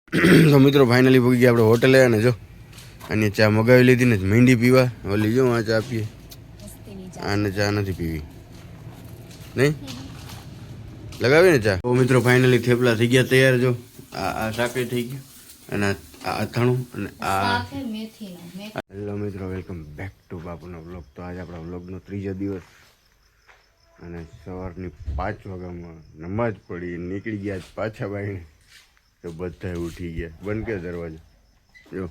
તો મિત્રો ફાઇનલી પૂગી ગયા આપણે હોટલે અને જો અને ચા મગાવી લીધી ને મીંડી પીવા ઓલી જો આ ચા પીએ આને ચા નથી પીવી નહીં લગાવી ને ચા તો મિત્રો ફાઇનલી થેપલા થઈ ગયા તૈયાર જો આ શાકે થઈ ગયું અને આ અથાણું અને આ હેલો મિત્રો વેલકમ બેક ટુ બાપુનો વ્લોગ. તો આજે આપણા વ્લોગનો ત્રીજો દિવસ અને સવારની 5 વાગ્યામાં નમાજ પડી નીકળી ગયા પાછા બાઈને તો બધા ઉઠી ગયા. બંધ કે દરવાજો જો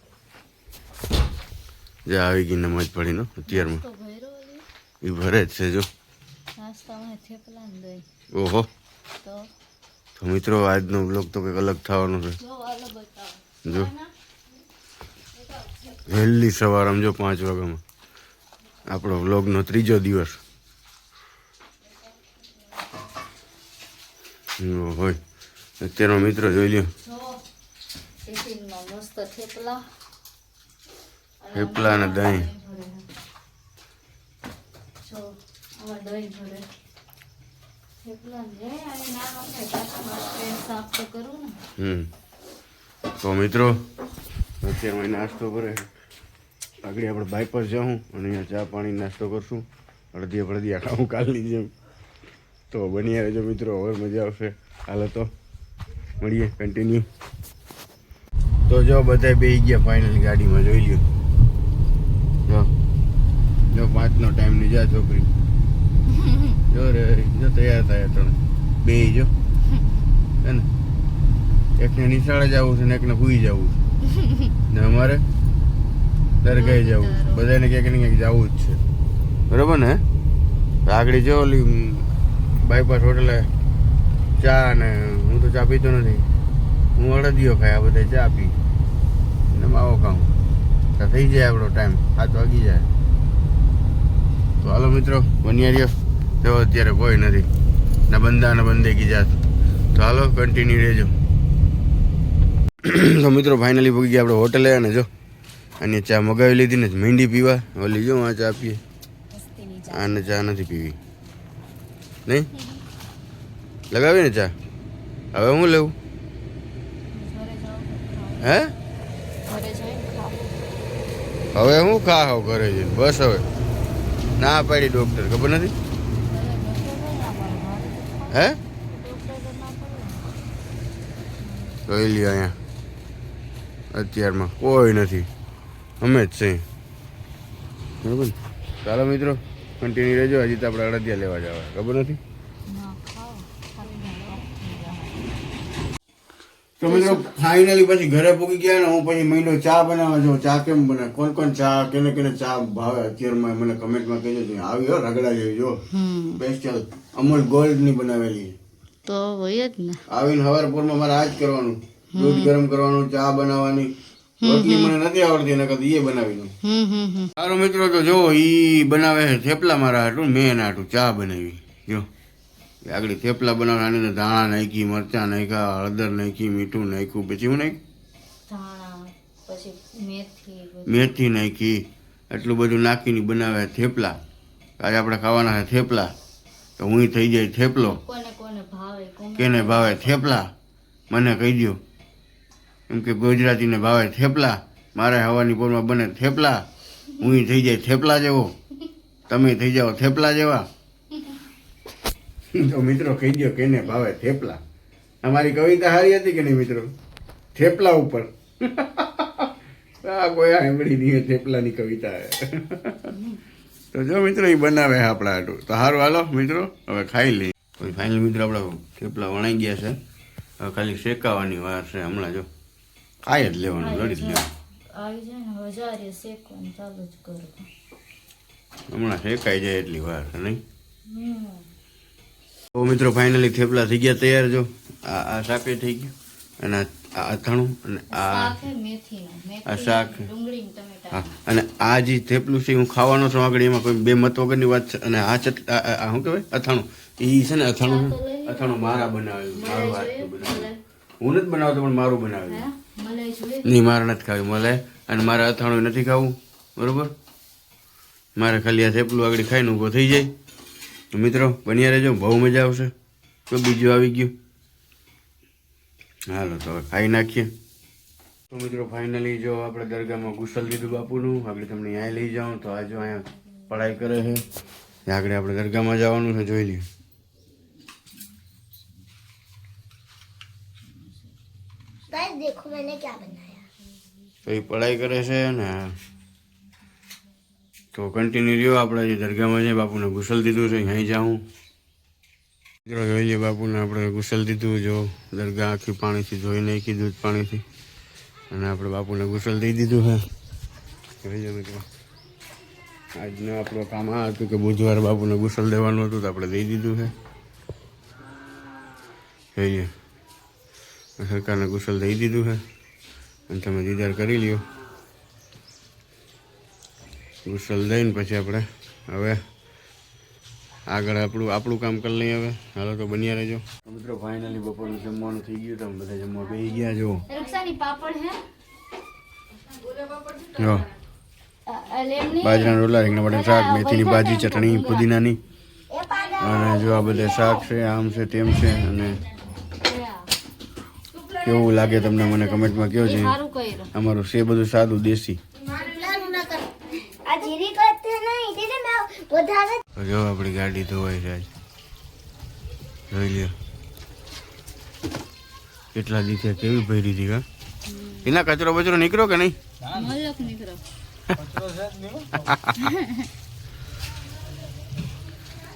જે આવી ગઈ નમાજ પડીનો અત્યારમાં એ ભરે જ છે જો. ઓહો તો મિત્રો આજનો બ્લોગ તો કંઈક અલગ થવાનો છે જો. વહેલી સવાર આમ જો 5 વાગ્યામાં આપણો વ્લોગનો ત્રીજો દિવસ હોય. અત્યારનો મિત્રો જોઈ લ્યો થેપલા અને દહીં તો મિત્રો અત્યારે નાસ્તો કરે આગળ આપણે બાયપાસ જાઉં અને અહીંયા ચા પાણી નાસ્તો કરશું અડધી ખાવું કાલની જેમ. તો બની રહેજો મિત્રો, હવે મજા આવશે. હાલો તો મળીએ કન્ટિન્યુ. તો જો બધા બેસી ગયા ફાઇનલી ગાડીમાં જોઈ લ્યો જો 5નો ટાઈમ ની જા છોકરી જો રે જો તૈયાર થાય ત્રણ બે જો હે ને એકને નિશાળે જવું છે ને એકને સુઈ જવું છે ને અમારે દરગાહે જવું છે. બધાને ક્યાંક ને ક્યાંક જવું જ છે બરાબર ને. આગળ જો ઓલી બાયપાસ હોટલે ચા ને હું તો ચા પીતો નથી, હું અડદિયો ખાય, આ બધા ચા પી ને માવો ખાઉં તો થઈ જાય આપણો ટાઈમ 7 વાગી જાય. તો હાલો મિત્રો બન્યા રહ્યો. જો અત્યારે કોઈ નથી ના બંદા ને બંદે કીધા. તો હાલો કન્ટિન્યુ રહેજો. તો મિત્રો ફાઇનલી પૂગી ગયા આપણે હોટલે અને જો અને ચા મગાવી લીધી ને મીંડી પીવા ઓલી જો આ ચા પીએ આને ચા નથી પીવી નહીં લગાવી ને ચા. હવે હું લેવું હે હવે હું ખાવ ઘરે જઈને બસ. હવે ના પાડી ડૉક્ટર ખબર નથી હે જોઈ લ્યો અહીંયા અત્યારમાં કોઈ નથી, અમે જ છે બરાબર. ચાલો મિત્રો કન્ટિન્યુ રહેજો. હજી તો આપણે અડદિયા લેવા જવા ખબર નથી. તો મિત્રો ફાઇનલી પછી ઘરે પૂગી ગયા ને હું પછી મહિનો ચા બનાવવા જાઉં. ચા કેમ બને, કોણ ચા કેને ચા ભાવે અત્યારમાં મને કમેન્ટમાં કહેજો. આવી હો રગડા જેવી જો સ્પેશિયલ અમૂલ ગોલ્ડ ની બનાવેલી. તો હોય જ ને આવીને હવારપુરમાં મારે આ જ કરવાનું, દૂધ ગરમ કરવાનું, ચા બનાવવાની. રોટલી મને નથી આવડતી એના કરતા એ બનાવી દઉં. સારું મિત્રો તો જો ઈ બનાવે છે થેપલા મારા હાટું, મેં એના હાટું ચા બનાવી. જો આગળ થેપલા બનાવવાની અંદર ધાણા નાખી, મરચાં નાખ્યા, હળદર નાખી, મીઠું નાખ્યું, પછી હું નાખ્યું મેથી નાખી, એટલું બધું નાખીને બનાવે થેપલા. આજે આપણે ખાવાના છે થેપલા. તો હું થઈ જાય થેપલો. કેને ભાવે થેપલા મને કહી દો, એમ કે ગુજરાતીને ભાવે થેપલા. મારે હવાની પોરમાં બને થેપલા. હું થઈ જાય થેપલા જેવો, તમે થઈ જાઓ થેપલા જેવા. તો મિત્રો કહી દો કેને ભાવે થેપલા. અમારી કવિતા સારી હતી કે નહીં મિત્રો, થેપલા ઉપર. કોઈ સાંભળી નહીં થેપલાની કવિતા. તો જો મિત્રો એ બનાવે આપણા હાટું. તો સારું હાલો મિત્રો હવે ખાઈ લઈએ. ફાઇનલ મિત્રો આપણા થેપલા વણાઈ ગયા છે. હવે ખાલી શેકાવાની વાર છે. હમણાં જો ખાઈ જ લેવાનું, લડી જ લેવાનું. હમણાં શેકાઈ જાય એટલી વાર છે નહીં. તો મિત્રો ફાઇનલી થેપલા થઈ ગયા તૈયાર. જો આ શાકે થઈ ગયું અને આ અથાણું અને આ શાક. હા અને આ જે થેપલું છે હું ખાવાનો છું આગળ, એમાં કોઈ બે મત વગરની વાત છે. અને આ શું કહેવાય અથાણું, એ છે ને અથાણું મારા બનાવેલું, મારું હાથ બનાવેલું. હું નથી બનાવતો પણ મારું બનાવેલું. નહીં મારે નથી ખાવું મળે અને મારે અથાણું નથી ખાવું બરોબર. મારે ખાલી આ થેપલું આગળ ખાઈને ઊભો થઈ જાય. તો મિત્રો બન્યા રહેજો, બહુ મજા આવશે. તો બીજું આવી ગયું. હાલો તો હવે ખાઈ નાખીએ. તો મિત્રો ફાઇનલી જો આપણે દરગાહમાં ગુસલ લીધું બાપુનું. આપણે તમને અહીંયા લઈ જાઉં તો આ જો અહીંયા પઢાઈ કરે છે. આગળ આપણે દરગાહમાં જવાનું છે, જોઈ લઈએ. गाइस देखो मैंने क्या बनाया. તો એ પઢાઈ કરે છે ને તો કન્ટિન્યુ રહ્યો. આપણે જે દરગાહમાં જઈએ બાપુને ગુસલ દીધું છે, અહીં જાઉં. મિત્રો જોઈ લઈએ બાપુને આપણે ગુસલ દીધું. જો દરગાહ આખી પાણીથી ધોઈ નાખી, દૂધ પાણીથી. અને આપણે બાપુને ગુસલ દઈ દીધું છે. જોઈ લો મિત્રો, આજનું આપણું કામ આ હતું કે બુધવારે બાપુને ગુસલ દેવાનું હતું, તો આપણે દઈ દીધું છે. જોઈએ સરકારને ગુસલ દઈ દીધું છે અને તમે દીદાર કરી લ્યો. ગુસલ દઈને પછી આપણે હવે આગળ આપણું કામ કરી લઈએ. હવે હાલો તો બન્યા રહેજો. મિત્રો ફાઇનલી બપોરનું જમવાનું થઈ ગયું. તમે બધા જમવા બેસી ગયા જો. જો બાજરાના રોટલા, રીંગણા બટાકા શાક, મેથીની ભાજી, ચટણી, પુદીનાની. અને જો આ બધા શાક છે, આમ છે, તેમ છે. અને કેવું લાગે તમને મને કમેન્ટમાં કહો છે. અમારું છે બધું સાદું દેશી. જો આપણી ગાડી ધોવાઈ જાય, જોઈ લ્યો કેટલા દીધા, કેવી ભરી હતી. કા એના કચરો બચરો નીકળ્યો કે નહીં?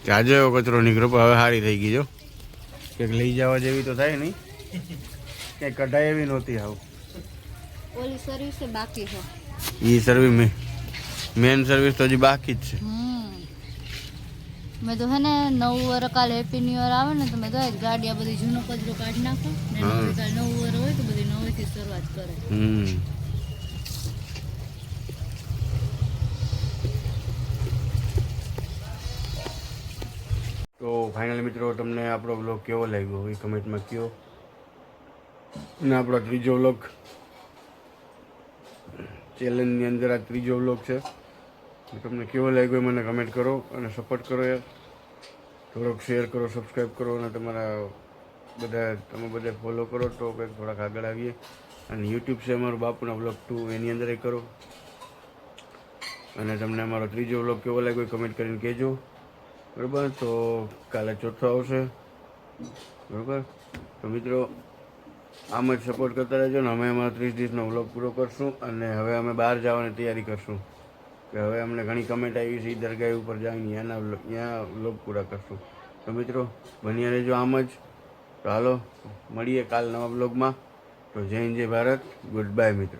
આજે એવો કચરો નીકળ્યો, પણ હવે સારી થઈ ગઈ. જો કંઈક લઈ જવા જેવી તો થાય નહીં, કંઈક કઢાઈ એવી નહોતી. આવું ઓલી સર્વિસ બાકી છે. એ સર્વિસ મેન સર્વિસ તો હજી બાકી જ છે. મેં તો હે ને 9 વર કાલે હેપી ન્યુ યર આવે ને તો મેં તો ગાડી આ બધી જૂનો કચરો કાઢી નાખો ને નવી કાલે 9 વર હોય તો બધી નવીથી શરૂઆત કરે. તો ફાઇનલી મિત્રો તમને આપણો બ્લોગ કેવો લાગ્યો એ કમેન્ટમાં કહો. અને આપણો ત્રીજો બ્લોગ ચેલેન્જની અંદર આ ત્રીજો બ્લોગ છે. તમને કેવો લાગ્યો એ મને કમેન્ટ કરો અને સપોર્ટ કરો યાર. થોડોક શેર કરો, સબસ્ક્રાઈબ કરો અને તમે બધા ફોલો કરો તો કંઈક થોડાક આગળ આવીએ. અને યુટ્યુબ છે અમારું બાપુના બ્લોગ 2, એની અંદર કરો. અને તમને અમારો ત્રીજો બ્લોગ કેવો લાગ્યો એ કમેન્ટ કરીને કહેજો. બરાબર, તો કાલે ચોથો આવશે. બરાબર, તો મિત્રો આમ જ સપોર્ટ કરતા રહેજો ને. અમે અમારો 30 દિવસનો વ્લોગ પૂરો કરશું અને હવે અમે બહાર જવાની તૈયારી કરશું. કે હવે અમને ઘણી કમેન્ટ આવી છે, દરગાહ ઉપર જઈને ત્યાં વ્લોગ પૂરા કરશું. તો મિત્રો બન્યા રહેજો આમ જ. તો હાલો મળીએ કાલ નવા વ્લોગમાં. તો જય હિન્દ, જય ભારત, ગુડ બાય મિત્રો.